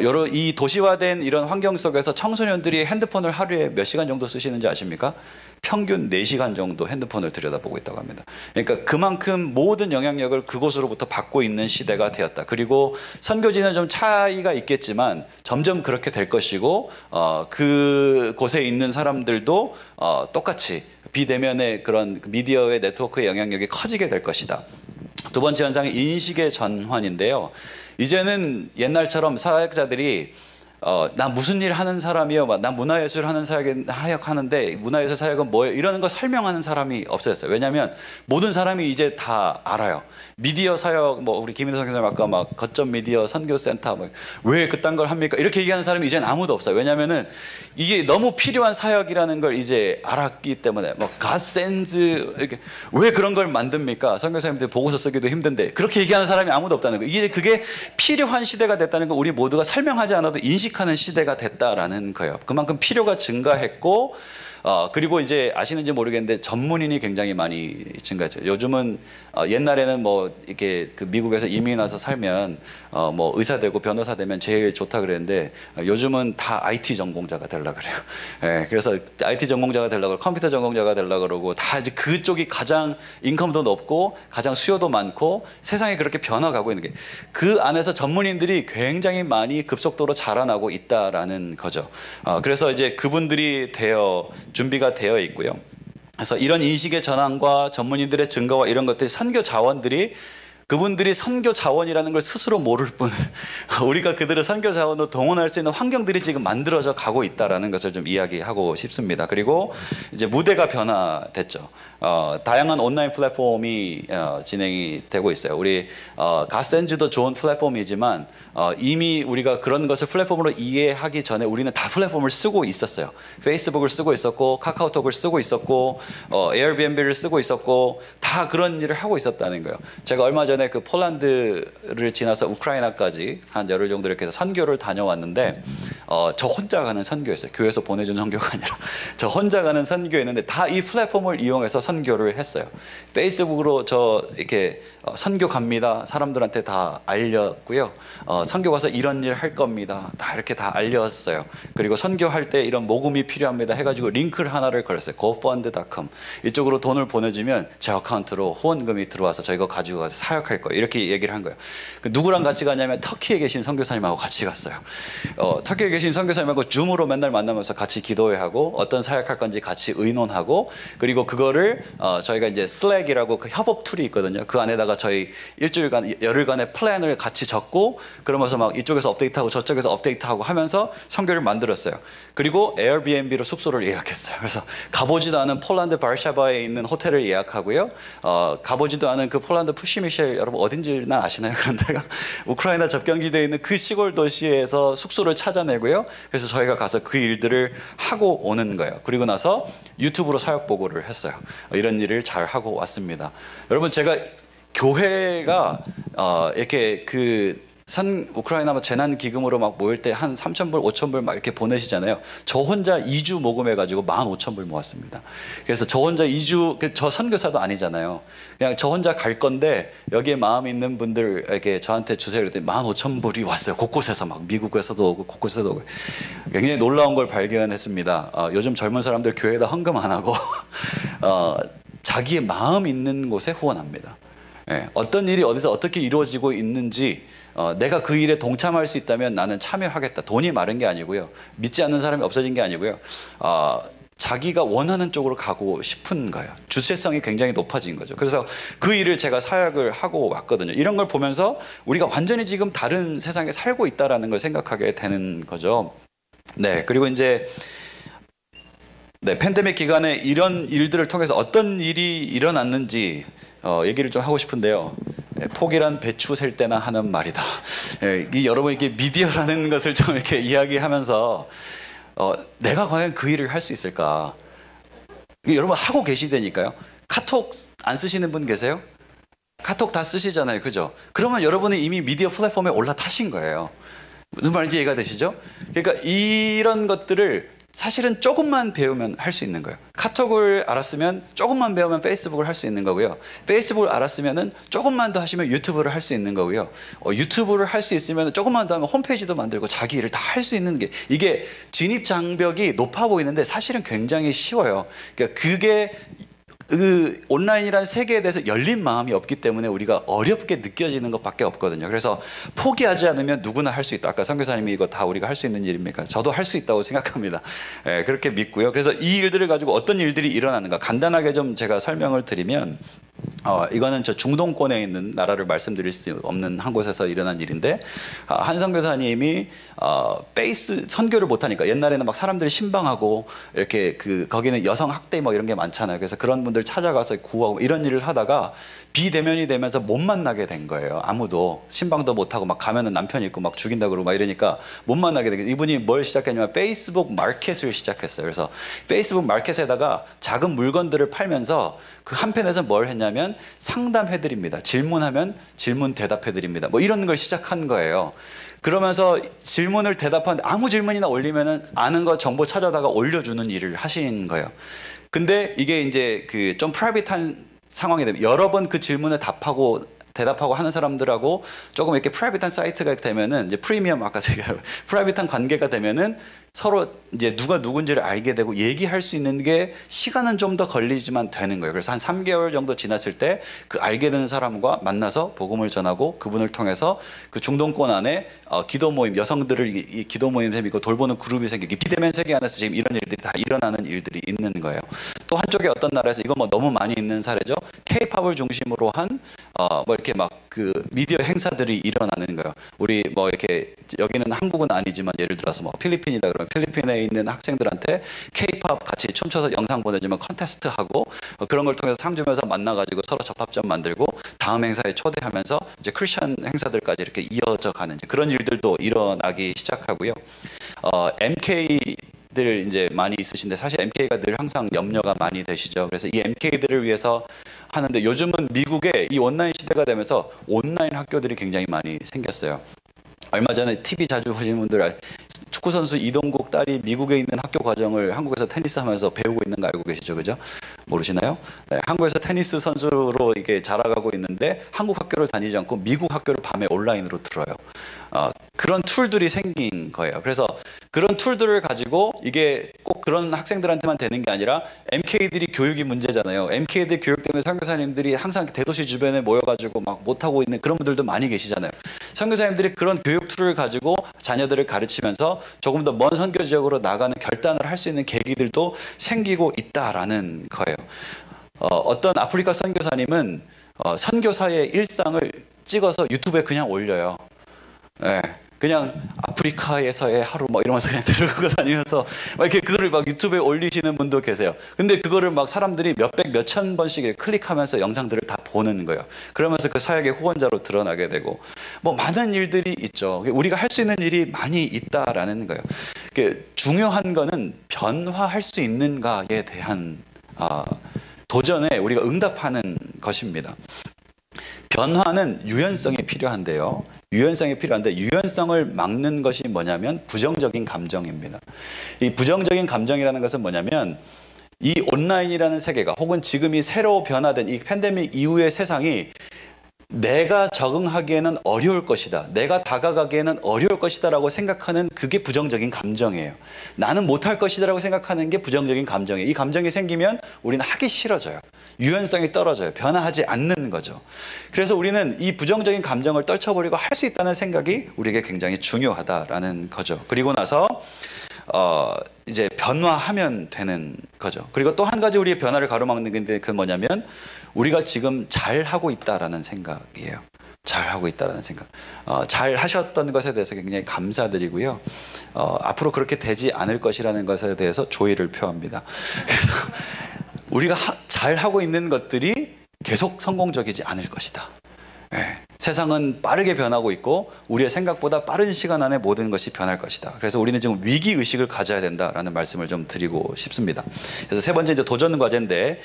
여러 이 도시화된 이런 환경 속에서 청소년들이 핸드폰을 하루에 몇 시간 정도 쓰시는지 아십니까? 평균 4시간 정도 핸드폰을 들여다보고 있다고 합니다. 그러니까 그만큼 모든 영향력을 그곳으로부터 받고 있는 시대가 되었다. 그리고 선교지는 좀 차이가 있겠지만 점점 그렇게 될 것이고 그곳에 있는 사람들도 똑같이 비대면의 그런 미디어의 네트워크의 영향력이 커지게 될 것이다. 두 번째 현상은 인식의 전환인데요. 이제는 옛날처럼 사역자들이 나 무슨 일 하는 사람이요, 나 문화예술 하는 사역 하는데 문화예술 사역은 뭐예요? 이러는 거 설명하는 사람이 없어졌어요. 왜냐하면 모든 사람이 이제 다 알아요. 미디어 사역, 뭐 우리 김인호 선교사님 아까 막 거점 미디어 선교센터 왜 그딴 걸 합니까? 이렇게 얘기하는 사람이 이제는 아무도 없어요. 왜냐하면은 이게 너무 필요한 사역이라는 걸 이제 알았기 때문에 뭐 갓센즈 이렇게 왜 그런 걸 만듭니까? 선교사님들 보고서 쓰기도 힘든데 그렇게 얘기하는 사람이 아무도 없다는 거예요. 이게 그게 필요한 시대가 됐다는 거 우리 모두가 설명하지 않아도 인식하는 시대가 됐다라는 거예요. 그만큼 필요가 증가했고 그리고 이제 아시는지 모르겠는데 전문인이 굉장히 많이 증가했죠. 요즘은 옛날에는 뭐 이렇게 그 미국에서 이민 와서 살면 뭐 의사 되고 변호사 되면 제일 좋다 그랬는데 요즘은 다 IT 전공자가 되려고 그래요. 예, 그래서 IT 전공자가 되려고 컴퓨터 전공자가 되려고 그러고 다 이제 그쪽이 가장 인컴도 높고 가장 수요도 많고 세상이 그렇게 변화가고 있는 게 그 안에서 전문인들이 굉장히 많이 급속도로 자라나고 있다라는 거죠. 그래서 이제 그분들이 준비가 되어 있고요. 그래서 이런 인식의 전환과 전문인들의 증가와 이런 것들이 선교 자원들이 그분들이 선교 자원이라는 걸 스스로 모를 뿐 우리가 그들을 선교 자원으로 동원할 수 있는 환경들이 지금 만들어져 가고 있다라는 것을 좀 이야기하고 싶습니다. 그리고 이제 무대가 변화됐죠. 다양한 온라인 플랫폼이 진행이 되고 있어요. 우리 갓센즈도 좋은 플랫폼이지만 이미 우리가 그런 것을 플랫폼으로 이해하기 전에 우리는 다 플랫폼을 쓰고 있었어요. 페이스북을 쓰고 있었고 카카오톡을 쓰고 있었고 에어비앤비를 쓰고 있었고 다 그런 일을 하고 있었다는 거예요. 제가 얼마 전에 그 폴란드를 지나서 우크라이나까지 한 열흘 정도 이렇게 해서 선교를 다녀왔는데 저 혼자 가는 선교였어요. 교회에서 보내준 선교가 아니라 저 혼자 가는 선교였는데 다 이 플랫폼을 이용해서 선교를 했어요. 페이스북으로 저 이렇게 선교 갑니다. 사람들한테 다 알렸고요. 선교 가서 이런 일 할 겁니다. 다 이렇게 다 알렸어요. 그리고 선교할 때 이런 모금이 필요합니다. 해가지고 링크를 하나를 걸었어요. gofund.com 이쪽으로 돈을 보내주면 제 어카운트로 후원금이 들어와서 저희가 가지고 가서 사역할 거예요. 이렇게 얘기를 한 거예요. 누구랑 같이 가냐면 터키에 계신 선교사님하고 같이 갔어요. 터키에 계신 선교사님하고 줌으로 맨날 만나면서 같이 기도회하고 어떤 사역할 건지 같이 의논하고 그리고 그거를 저희가 이제 슬랙이라고 그 협업 툴이 있거든요. 그 안에다가 저희 일주일간 열흘간의 플랜을 같이 적고 그러면서 막 이쪽에서 업데이트하고 저쪽에서 업데이트하고 하면서 선교를 만들었어요. 그리고 에어비앤비로 숙소를 예약했어요. 그래서 가보지도 않은 폴란드 바르샤바에 있는 호텔을 예약하고요. 가보지도 않은 그 폴란드 푸시미셸 여러분 어딘지나 아시나요? 그런 데가 우크라이나 접경지대에 있는 그 시골 도시에서 숙소를 찾아내고요. 그래서 저희가 가서 그 일들을 하고 오는 거예요. 그리고 나서 유튜브로 사역 보고를 했어요. 이런 일을 잘 하고 왔습니다. 여러분 제가 교회가 이렇게 우크라이나 재난 기금으로 막 모일 때 한 3,000불, 5,000불 막 이렇게 보내시잖아요. 저 혼자 2주 모금해가지고 15,000불 모았습니다. 그래서 저 혼자 2주, 저 선교사도 아니잖아요. 그냥 저 혼자 갈 건데 여기에 마음 있는 분들에게 저한테 주세요. 그랬더니 15,000불이 왔어요. 곳곳에서 막 미국에서도 오고 곳곳에서도 오고. 굉장히 놀라운 걸 발견했습니다. 요즘 젊은 사람들 교회에다 헌금 안 하고 자기의 마음 있는 곳에 후원합니다. 예, 어떤 일이 어디서 어떻게 이루어지고 있는지 내가 그 일에 동참할 수 있다면 나는 참여하겠다. 돈이 마른 게 아니고요. 믿지 않는 사람이 없어진 게 아니고요. 자기가 원하는 쪽으로 가고 싶은 거예요. 주체성이 굉장히 높아진 거죠. 그래서 그 일을 제가 사역을 하고 왔거든요. 이런 걸 보면서 우리가 완전히 지금 다른 세상에 살고 있다라는 걸 생각하게 되는 거죠. 네, 그리고 이제 팬데믹 기간에 이런 일들을 통해서 어떤 일이 일어났는지 얘기를 좀 하고 싶은데요. 포기란 배추 셀 때나 하는 말이다. 여러분 이게 미디어라는 것을 좀 이렇게 이야기하면서 내가 과연 그 일을 할 수 있을까? 여러분 하고 계시다니까요. 카톡 안 쓰시는 분 계세요? 카톡 다 쓰시잖아요, 그죠? 그러면 여러분은 이미 미디어 플랫폼에 올라타신 거예요. 무슨 말인지 이해가 되시죠? 그러니까 이런 것들을 사실은 조금만 배우면 할 수 있는 거예요. 카톡을 알았으면 조금만 배우면 페이스북을 할 수 있는 거고요. 페이스북을 알았으면 조금만 더 하시면 유튜브를 할 수 있는 거고요. 유튜브를 할 수 있으면 조금만 더 하면 홈페이지도 만들고 자기 일을 다 할 수 있는 게 이게 진입 장벽이 높아 보이는데 사실은 굉장히 쉬워요. 그러니까 그게 온라인이라는 세계에 대해서 열린 마음이 없기 때문에 우리가 어렵게 느껴지는 것밖에 없거든요. 그래서 포기하지 않으면 누구나 할 수 있다. 아까 선교사님이 이거 다 우리가 할 수 있는 일입니까? 저도 할 수 있다고 생각합니다. 그렇게 믿고요. 그래서 이 일들을 가지고 어떤 일들이 일어나는가 간단하게 좀 제가 설명을 드리면 이거는 저 중동권에 있는 나라를 말씀드릴 수 없는 한 곳에서 일어난 일인데 한 선교사님이 선교를 못하니까 옛날에는 막 사람들이 신방하고 이렇게 거기는 여성 학대 뭐 이런 게 많잖아요. 그래서 그런 분들 찾아가서 구하고 이런 일을 하다가 비대면이 되면서 못 만나게 된 거예요. 아무도 신방도 못하고 막 가면은 남편 있고 막 죽인다 그러고 막 이러니까 못 만나게 되고 이분이 뭘 시작했냐면 페이스북 마켓을 시작했어요. 그래서 페이스북 마켓에다가 작은 물건들을 팔면서 그 한편에서 뭘 했냐면 상담해드립니다. 질문하면 질문 대답해드립니다. 뭐 이런 걸 시작한 거예요. 그러면서 질문을 대답하는데 아무 질문이나 올리면은 아는 거 정보 찾아다가 올려주는 일을 하신 거예요. 근데 이게 이제 좀 프라이빗한 상황이 되면 여러 번 그 질문에 대답하고 하는 사람들하고 조금 이렇게 프라이빗한 사이트가 되면은 이제 프리미엄 아까 제가 프라이빗한 관계가 되면은 서로 이제 누가 누군지를 알게 되고 얘기할 수 있는 게 시간은 좀 더 걸리지만 되는 거예요. 그래서 한 3개월 정도 지났을 때 그 알게 되는 사람과 만나서 복음을 전하고 그분을 통해서 그 중동권 안에 기도 모임, 여성들을 이 기도 모임 생기고 돌보는 그룹이 생기고 비대면 세계 안에서 지금 이런 일들이 다 일어나는 일들이 있는 거예요. 또 한쪽에 어떤 나라에서 이건 뭐 너무 많이 있는 사례죠. K-팝을 중심으로 한 뭐 이렇게 막 그 미디어 행사들이 일어나는 거예요. 우리 뭐 이렇게 여기는 한국은 아니지만 예를 들어서 뭐 필리핀이다 그러면 필리핀에 있는 학생들한테 K-팝 같이 춤춰서 영상 보내주면 컨테스트 하고 그런 걸 통해서 상 주면서 만나가지고 서로 접합점 만들고 다음 행사에 초대하면서 이제 크리스천 행사들까지 이렇게 이어져 가는 그런 일들도 일어나기 시작하고요. MK들 이제 많이 있으신데 사실 MK가 늘 항상 염려가 많이 되시죠. 그래서 이 MK들을 위해서 하는데 요즘은 미국에 이 온라인 시대가 되면서 온라인 학교들이 굉장히 많이 생겼어요. 얼마 전에 TV 자주 보시는 분들 축구 선수 이동국 딸이 미국에 있는 학교 과정을 한국에서 테니스 하면서 배우고 있는 거 알고 계시죠, 그죠? 모르시나요? 네, 한국에서 테니스 선수로 이게 자라가고 있는데 한국 학교를 다니지 않고 미국 학교를 밤에 온라인으로 들어요. 그런 툴들이 생긴 거예요. 그래서 그런 툴들을 가지고 이게 꼭 그런 학생들한테만 되는 게 아니라 MK들이 교육이 문제잖아요. MK들 교육 때문에 선교사님들이 항상 대도시 주변에 모여가지고 막 못하고 있는 그런 분들도 많이 계시잖아요. 선교사님들이 그런 교육 툴을 가지고 자녀들을 가르치면서 조금 더 먼 선교 지역으로 나가는 결단을 할 수 있는 계기들도 생기고 있다라는 거예요. 어떤 아프리카 선교사님은 선교사의 일상을 찍어서 유튜브에 그냥 올려요. 네, 그냥 아프리카에서의 하루 뭐 이러면서 그냥 들고 다니면서 막 이렇게 그거를 막 유튜브에 올리시는 분도 계세요. 근데 그거를 막 사람들이 몇백 몇천 번씩 클릭하면서 영상들을 다 보는 거예요. 그러면서 그 사역의 후원자로 드러나게 되고 뭐 많은 일들이 있죠. 우리가 할 수 있는 일이 많이 있다라는 거예요. 중요한 거는 변화할 수 있는가에 대한 도전에 우리가 응답하는 것입니다. 변화는 유연성이 필요한데요. 유연성을 막는 것이 뭐냐면 부정적인 감정입니다. 이 부정적인 감정이라는 것은 뭐냐면 이 온라인이라는 세계가 혹은 지금이 새로 변화된 이 팬데믹 이후의 세상이 내가 적응하기에는 어려울 것이다. 내가 다가가기에는 어려울 것이다 라고 생각하는 그게 부정적인 감정이에요. 나는 못할 것이다 라고 생각하는 게 부정적인 감정이에요. 이 감정이 생기면 우리는 하기 싫어져요. 유연성이 떨어져요. 변화하지 않는 거죠. 그래서 우리는 이 부정적인 감정을 떨쳐버리고 할 수 있다는 생각이 우리에게 굉장히 중요하다라는 거죠. 그리고 나서 이제 변화하면 되는 거죠. 그리고 또 한 가지 우리의 변화를 가로막는 게 그 뭐냐면 우리가 지금 잘하고 있다라는 생각이에요. 잘하고 있다라는 생각. 잘 하셨던 것에 대해서 굉장히 감사드리고요. 앞으로 그렇게 되지 않을 것이라는 것에 대해서 조의를 표합니다. 그래서 우리가 잘하고 있는 것들이 계속 성공적이지 않을 것이다. 네. 세상은 빠르게 변하고 있고 우리의 생각보다 빠른 시간 안에 모든 것이 변할 것이다. 그래서 우리는 지금 위기의식을 가져야 된다라는 말씀을 좀 드리고 싶습니다. 그래서 세 번째 이제 도전 과제인데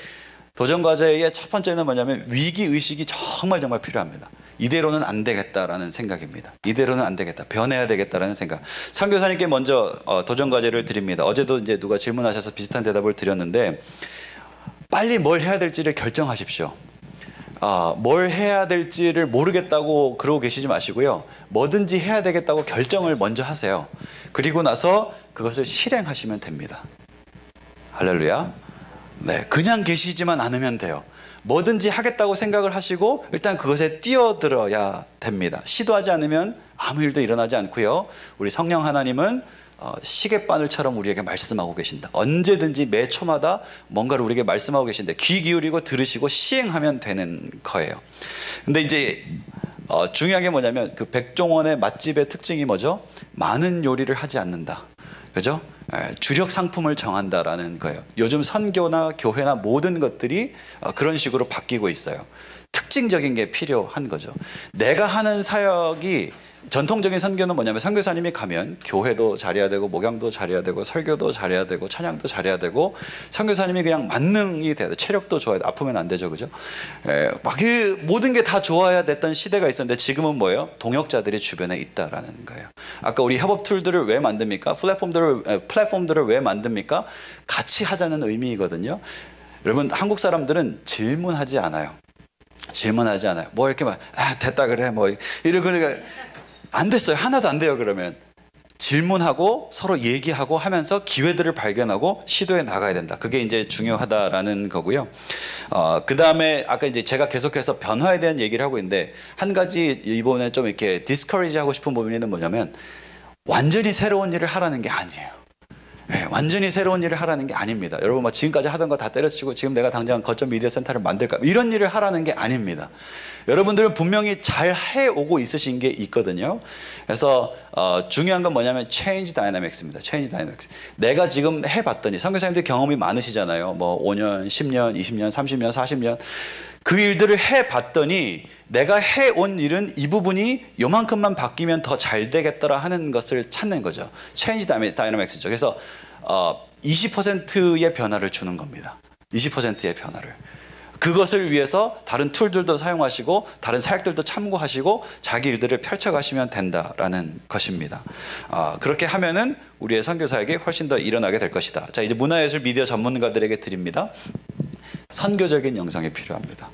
도전 과제의 첫 번째는 뭐냐면 위기의식이 정말 필요합니다. 이대로는 안 되겠다라는 생각입니다. 이대로는 안 되겠다. 변해야 되겠다라는 생각. 선교사님께 먼저 도전 과제를 드립니다. 어제도 이제 누가 질문하셔서 비슷한 대답을 드렸는데 빨리 뭘 해야 될지를 결정하십시오. 뭘 해야 될지를 모르겠다고 그러고 계시지 마시고요. 뭐든지 해야 되겠다고 결정을 먼저 하세요. 그리고 나서 그것을 실행하시면 됩니다. 할렐루야. 네, 그냥 계시지만 않으면 돼요. 뭐든지 하겠다고 생각을 하시고 일단 그것에 뛰어들어야 됩니다. 시도하지 않으면 아무 일도 일어나지 않고요. 우리 성령 하나님은 시계바늘처럼 우리에게 말씀하고 계신다. 언제든지 매 초마다 뭔가를 우리에게 말씀하고 계신데 귀 기울이고 들으시고 시행하면 되는 거예요. 근데 이제 중요한 게 뭐냐면 그 백종원의 맛집의 특징이 뭐죠? 많은 요리를 하지 않는다. 그죠? 주력 상품을 정한다라는 거예요. 요즘 선교나 교회나 모든 것들이 그런 식으로 바뀌고 있어요. 특징적인 게 필요한 거죠. 내가 하는 사역이 전통적인 선교는 뭐냐면 선교사님이 가면 교회도 잘해야 되고 목양도 잘해야 되고 설교도 잘해야 되고 찬양도 잘해야 되고 선교사님이 그냥 만능이 돼야 돼. 체력도 좋아야 돼. 아프면 안 되죠, 그죠? 막 그 모든 게 다 좋아야 됐던 시대가 있었는데 지금은 뭐예요? 동역자들이 주변에 있다라는 거예요. 아까 우리 협업 툴들을 왜 만듭니까? 플랫폼들을 왜 만듭니까? 같이 하자는 의미이거든요. 여러분 한국 사람들은 질문하지 않아요. 뭐 이렇게 막 됐다 그래 뭐 이러고 그러니까 안 됐어요. 하나도 안 돼요. 그러면 질문하고 서로 얘기하고 하면서 기회들을 발견하고 시도해 나가야 된다. 그게 이제 중요하다라는 거고요. 그 다음에 아까 이제 제가 계속해서 변화에 대한 얘기를 하고 있는데 한 가지 이번에 좀 이렇게 디스커리지 하고 싶은 부분은 뭐냐면 완전히 새로운 일을 하라는 게 아니에요. 완전히 새로운 일을 하라는 게 아닙니다. 여러분 막 지금까지 하던 거 다 때려치고 지금 내가 당장 거점 미디어 센터를 만들까 이런 일을 하라는 게 아닙니다. 여러분들은 분명히 잘 해오고 있으신 게 있거든요. 그래서 중요한 건 뭐냐면 change dynamics입니다. change dynamics. 내가 지금 해봤더니 선교사님들 경험이 많으시잖아요. 뭐 5년, 10년, 20년, 30년, 40년 그 일들을 해봤더니 내가 해온 일은 이 부분이 요만큼만 바뀌면 더 잘 되겠더라 하는 것을 찾는 거죠. change dynamics죠. 그래서 20%의 변화를 주는 겁니다. 20%의 변화를. 그것을 위해서 다른 툴들도 사용하시고 다른 사역들도 참고하시고 자기 일들을 펼쳐가시면 된다라는 것입니다. 그렇게 하면은 우리의 선교 사역이 훨씬 더 일어나게 될 것이다. 자, 이제 문화예술 미디어 전문가들에게 드립니다. 선교적인 영성이 필요합니다.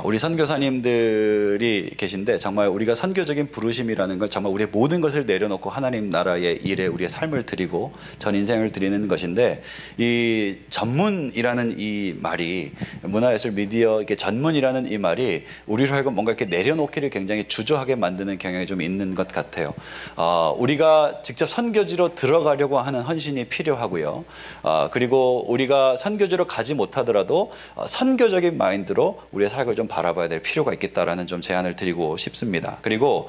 우리 선교사님들이 계신데 정말 우리가 선교적인 부르심이라는 걸 정말 우리의 모든 것을 내려놓고 하나님 나라의 일에 우리의 삶을 드리고 전 인생을 드리는 것인데 이 전문이라는 이 말이 문화예술 미디어 이게 전문이라는 이 말이 우리로 하여금 뭔가 이렇게 내려놓기를 굉장히 주저하게 만드는 경향이 좀 있는 것 같아요. 우리가 직접 선교지로 들어가려고 하는 헌신이 필요하고요. 그리고 우리가 선교지로 가지 못하더라도 선교적인 마인드로 우리의 사역을 좀 바라봐야 될 필요가 있겠다라는 좀 제안을 드리고 싶습니다. 그리고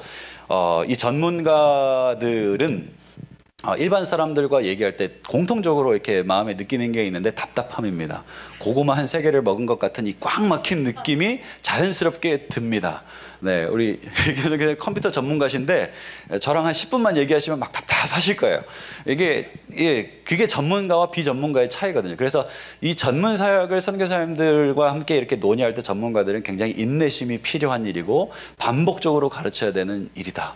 이 전문가들은 일반 사람들과 얘기할 때 공통적으로 이렇게 마음에 느끼는 게 있는데 답답함입니다. 고구마 한 3개를 먹은 것 같은 이 꽉 막힌 느낌이 자연스럽게 듭니다. 네, 우리 컴퓨터 전문가신데 저랑 한 10분만 얘기하시면 막 답답하실 거예요. 그게 전문가와 비전문가의 차이거든요. 그래서 이 전문 사역을 선교사님들과 함께 이렇게 논의할 때 전문가들은 굉장히 인내심이 필요한 일이고 반복적으로 가르쳐야 되는 일이다.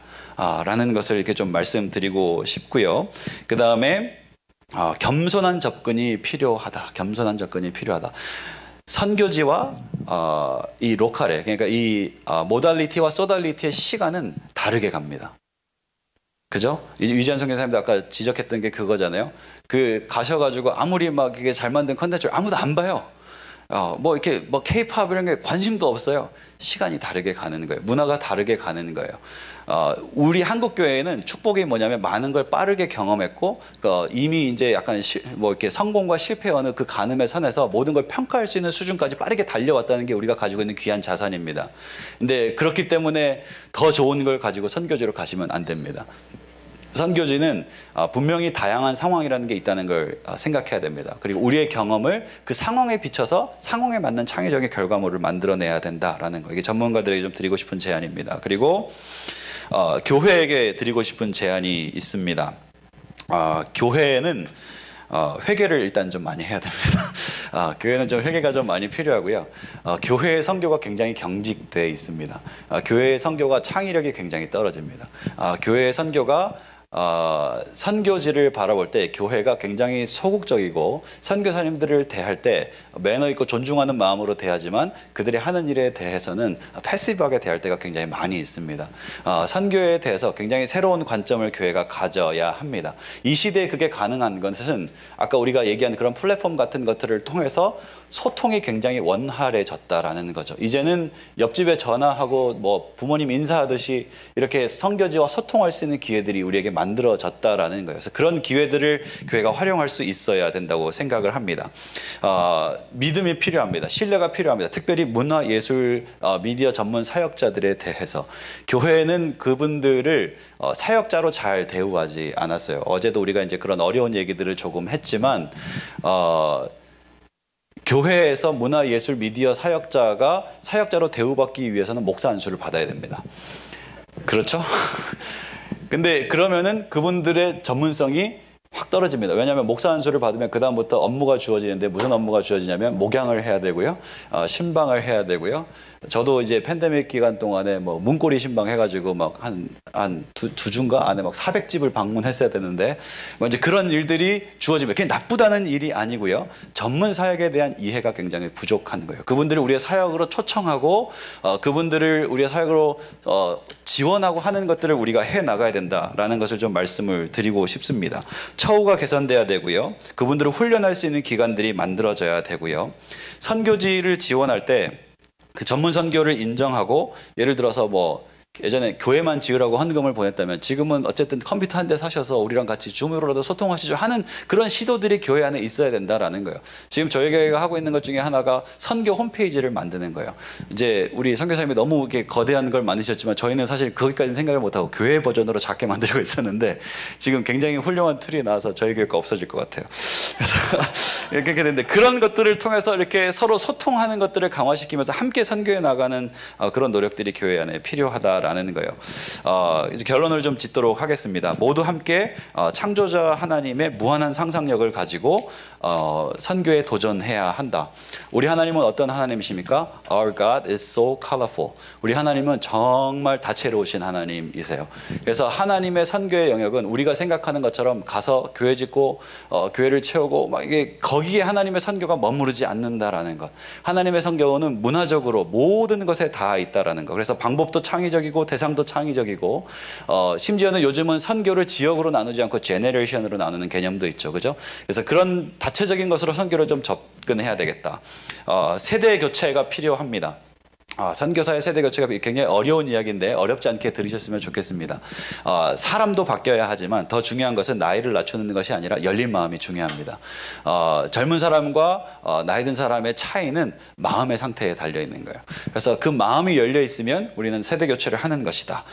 라는 것을 이렇게 좀 말씀드리고 싶고요. 그 다음에 겸손한 접근이 필요하다. 겸손한 접근이 필요하다. 선교지와 이 로컬에 그러니까 이 모달리티와 소달리티의 시간은 다르게 갑니다. 그죠? 유지한 선교사님도 아까 지적했던 게 그거잖아요. 그 가셔가지고 아무리 막 이게 잘 만든 컨텐츠를 아무도 안 봐요. 뭐 이렇게 뭐 K-팝 이런 게 관심도 없어요. 시간이 다르게 가는 거예요. 문화가 다르게 가는 거예요. 우리 한국 교회는 축복이 뭐냐면 많은 걸 빠르게 경험했고 이미 이제 약간 뭐 이렇게 성공과 실패 어느 그 가늠의 선에서 모든 걸 평가할 수 있는 수준까지 빠르게 달려왔다는 게 우리가 가지고 있는 귀한 자산입니다. 근데 그렇기 때문에 더 좋은 걸 가지고 선교지로 가시면 안 됩니다. 선교지는 분명히 다양한 상황이라는 게 있다는 걸 생각해야 됩니다. 그리고 우리의 경험을 그 상황에 비춰서 상황에 맞는 창의적인 결과물을 만들어내야 된다라는 거. 이게 전문가들에게 좀 드리고 싶은 제안입니다. 그리고 교회에게 드리고 싶은 제안이 있습니다. 교회는 회개를 일단 좀 많이 해야 됩니다. 교회는 좀 회개가 좀 많이 필요하고요. 교회의 선교가 굉장히 경직되어 있습니다. 교회의 선교가 창의력이 굉장히 떨어집니다. 교회의 선교가 선교지를 바라볼 때 교회가 굉장히 소극적이고 선교사님들을 대할 때 매너 있고 존중하는 마음으로 대하지만 그들이 하는 일에 대해서는 패시브하게 대할 때가 굉장히 많이 있습니다. 선교에 대해서 굉장히 새로운 관점을 교회가 가져야 합니다. 이 시대에 그게 가능한 것은 아까 우리가 얘기한 그런 플랫폼 같은 것들을 통해서 소통이 굉장히 원활해졌다라는 거죠. 이제는 옆집에 전화하고 뭐 부모님 인사하듯이 이렇게 선교지와 소통할 수 있는 기회들이 우리에게 만들어졌다라는 거예요. 그래서 그런 기회들을 교회가 활용할 수 있어야 된다고 생각을 합니다. 믿음이 필요합니다. 신뢰가 필요합니다. 특별히 문화, 예술, 미디어 전문 사역자들에 대해서 교회는 그분들을 사역자로 잘 대우하지 않았어요. 어제도 우리가 이제 그런 어려운 얘기들을 조금 했지만 교회에서 문화, 예술, 미디어 사역자가 사역자로 대우받기 위해서는 목사 안수를 받아야 됩니다. 그렇죠? 근데 그러면은 그분들의 전문성이 확 떨어집니다. 왜냐하면 목사 안수를 받으면 그 다음부터 업무가 주어지는데 무슨 업무가 주어지냐면 목양을 해야 되고요, 신방을 해야 되고요. 저도 이제 팬데믹 기간 동안에 뭐 문고리 신방 해가지고 막 한 두 주인가 안에 막 400집을 방문했어야 되는데 뭐 이제 그런 일들이 주어집니다. 그게 나쁘다는 일이 아니고요. 전문 사역에 대한 이해가 굉장히 부족한 거예요. 그분들을 우리의 사역으로 초청하고 그분들을 우리의 사역으로 지원하고 하는 것들을 우리가 해 나가야 된다라는 것을 좀 말씀을 드리고 싶습니다. 처우가 개선돼야 되고요. 그분들을 훈련할 수 있는 기관들이 만들어져야 되고요. 선교지를 지원할 때 그 전문 선교를 인정하고 예를 들어서 뭐 예전에 교회만 지으라고 헌금을 보냈다면 지금은 어쨌든 컴퓨터 한 대 사셔서 우리랑 같이 줌으로라도 소통하시죠 하는 그런 시도들이 교회 안에 있어야 된다라는 거예요. 지금 저희 교회가 하고 있는 것 중에 하나가 선교 홈페이지를 만드는 거예요. 이제 우리 선교사님이 너무 이렇게 거대한 걸 만드셨지만 저희는 사실 거기까지 생각을 못하고 교회 버전으로 작게 만들고 있었는데 지금 굉장히 훌륭한 툴이 나와서 저희 교회가 없어질 것 같아요. 그래서 이렇게 되는데 그런 것들을 통해서 이렇게 서로 소통하는 것들을 강화시키면서 함께 선교해 나가는 그런 노력들이 교회 안에 필요하다라는 거예요. 이제 결론을 좀 짓도록 하겠습니다. 모두 함께 창조자 하나님의 무한한 상상력을 가지고 선교에 도전해야 한다. 우리 하나님은 어떤 하나님이십니까? Our God is so colorful. 우리 하나님은 정말 다채로우신 하나님이세요. 그래서 하나님의 선교의 영역은 우리가 생각하는 것처럼 가서 교회 짓고 교회를 채우고 막 이게 거기에 하나님의 선교가 머무르지 않는다라는 것. 하나님의 선교는 문화적으로 모든 것에 다 있다라는 것. 그래서 방법도 창의적이고 대상도 창의적이고 심지어는 요즘은 선교를 지역으로 나누지 않고 제네레이션으로 나누는 개념도 있죠. 그죠? 그래서 그런 다체적인 것으로 선교를 좀 접근해야 되겠다. 세대 교체가 필요합니다. 선교사의 세대 교체가 굉장히 어려운 이야기인데 어렵지 않게 들으셨으면 좋겠습니다. 사람도 바뀌어야 하지만 더 중요한 것은 나이를 낮추는 것이 아니라 열린 마음이 중요합니다. 젊은 사람과 나이 든 사람의 차이는 마음의 상태에 달려 있는 거예요. 그래서 그 마음이 열려 있으면 우리는 세대 교체를 하는 것이다.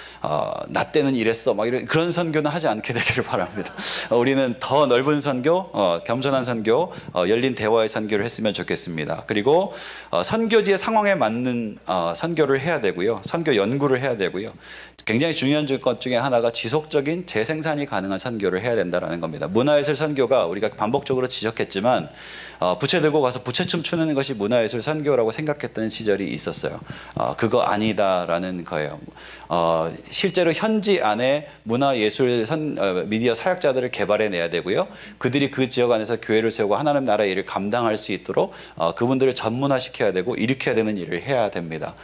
나 때는 이랬어. 막 이런 그런 선교는 하지 않게 되기를 바랍니다. 우리는 더 넓은 선교, 겸손한 선교, 열린 대화의 선교를 했으면 좋겠습니다. 그리고 선교지의 상황에 맞는 선교를 해야 되고요. 선교 연구를 해야 되고요. 굉장히 중요한 것 중에 하나가 지속적인 재생산이 가능한 선교를 해야 된다는 겁니다. 문화예술 선교가 우리가 반복적으로 지적했지만 부채 들고 가서 부채춤 추는 것이 문화예술 선교라고 생각했던 시절이 있었어요. 그거 아니다라는 거예요. 실제로 현지 안에 문화예술 미디어 사역자들을 개발해내야 되고요. 그들이 그 지역 안에서 교회를 세우고 하나님 나라의 일을 감당할 수 있도록 그분들을 전문화시켜야 되고 일으켜야 되는 일을 해야 됩니다.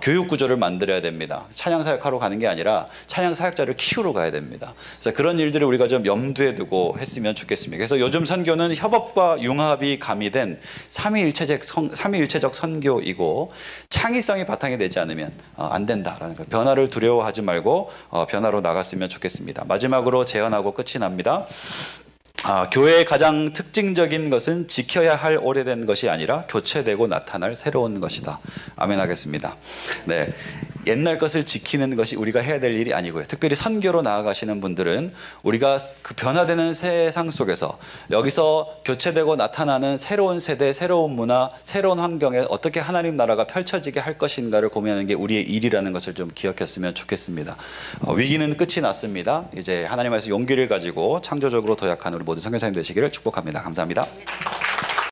교육 구조를 만들어야 됩니다. 찬양 사역하러 가는 게 아니라 찬양 사역자를 키우러 가야 됩니다. 그래서 그런 일들을 우리가 좀 염두에 두고 했으면 좋겠습니다. 그래서 요즘 선교는 협업과 융합이 가미된 삼위일체적 선교이고 창의성이 바탕이 되지 않으면 안 된다라는 거. 변화를 두려워하지 말고 변화로 나갔으면 좋겠습니다. 마지막으로 제언하고 끝이 납니다. 교회의 가장 특징적인 것은 지켜야 할 오래된 것이 아니라 교체되고 나타날 새로운 것이다. 아멘 하겠습니다. 네. 옛날 것을 지키는 것이 우리가 해야 될 일이 아니고요. 특별히 선교로 나아가시는 분들은 우리가 그 변화되는 세상 속에서 여기서 교체되고 나타나는 새로운 세대, 새로운 문화, 새로운 환경에 어떻게 하나님 나라가 펼쳐지게 할 것인가를 고민하는 게 우리의 일이라는 것을 좀 기억했으면 좋겠습니다. 위기는 끝이 났습니다. 이제 하나님 안에서 용기를 가지고 창조적으로 도약하는 우리 모든 선교사님 되시기를 축복합니다. 감사합니다.